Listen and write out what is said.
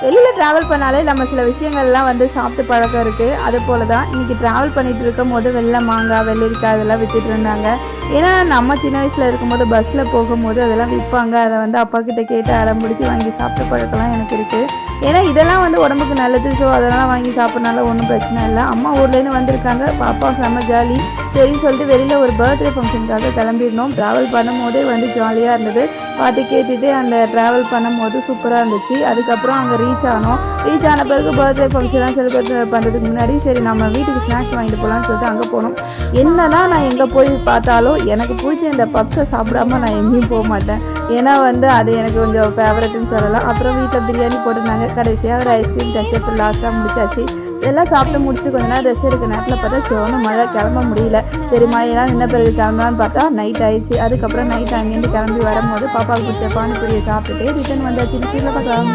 வெளியில் ட்ராவல் பண்ணாலே நம்ம சில விஷயங்கள்லாம் வந்து சாப்பிட்டு பழக்கம் இருக்குது. அது போல் தான் இன்றைக்கி ட்ராவல் பண்ணிகிட்டு இருக்கும் போது வெள்ளை மாங்காய், வெள்ளரிக்காய் அதெல்லாம் விற்றுட்டு இருந்தாங்க. ஏன்னா நம்ம சின்ன வயசில் இருக்கும்போது பஸ்ஸில் போகும்போது அதெல்லாம் விற்பாங்க. அதை வந்து அப்பா கிட்ட கேட்டு அடம் பிடிச்சி வாங்கி சாப்பிட்ட பழக்கம்லாம் எனக்கு இருக்குது. ஏன்னா இதெல்லாம் வந்து உடம்புக்கு நல்லது. ஸோ அதெல்லாம் வாங்கி சாப்பிட்றனால ஒன்றும் பிரச்சனை இல்லை. அம்மா ஊர்லேருந்து வந்திருக்காங்க. பாப்பா செம்ம ஜாலி. சரின்னு சொல்லிட்டு வெளியில் ஒரு பர்த்டே ஃபங்க்ஷனுக்காக கிளம்பிடணும். ட்ராவல் பண்ணும்போதே வந்து ஜாலியாக இருந்தது. பாட்டு கேட்டுட்டு அந்த ட்ராவல் பண்ணும்போது சூப்பராக இருந்துச்சு. அதுக்கப்புறம் அங்கே ரீச் ஆனோம். ரீச் ஆன பிறகு பர்த்டே ஃபங்க்ஷன்லாம் செலிப்ரேட் பண்ணுறதுக்கு முன்னாடி சரி நம்ம வீட்டுக்கு ஸ்நாக்ஸ் வாங்கிட்டு போகலான்னு சொல்லிட்டு அங்கே போனோம். என்னதான் நான் எங்கே போய் பார்த்தாலும் எனக்கு பிடிச்ச இந்த பப்ஸை சாப்பிடாம நான் எங்கேயும் போக மாட்டேன். ஏன்னா வந்து அது எனக்கு கொஞ்சம் ஃபேவரட்னு சொல்லலாம். அப்புறம் வீட்டில் பிரியாணி போட்டிருந்தாங்க. கடைசியாக ஒரு ஐஸ்கிரீம் டச்சப் லாஸ்ட்டாக முடிச்சாச்சு. இதெல்லாம் சாப்பிட்டு முடிச்சு கொஞ்ச நேரம் ரெஸ்ட் எடுக்க நேரத்தில் பார்த்தா சோன மழை, கிளம்ப முடியல. சரி மழையெல்லாம் நின்ன பிறகு கிளம்பலான்னு பார்த்தா நைட் ஆயிடுச்சு. அதுக்கப்புறம் நைட் அங்கேருந்து கிளம்பி வரும்போது பாப்பாவுக்கு பிடிச்ச பானிபூரியை சாப்பிட்டுட்டு ரிட்டர்ன் வந்தாச்சு. வீட்டில் பார்க்கலாம்.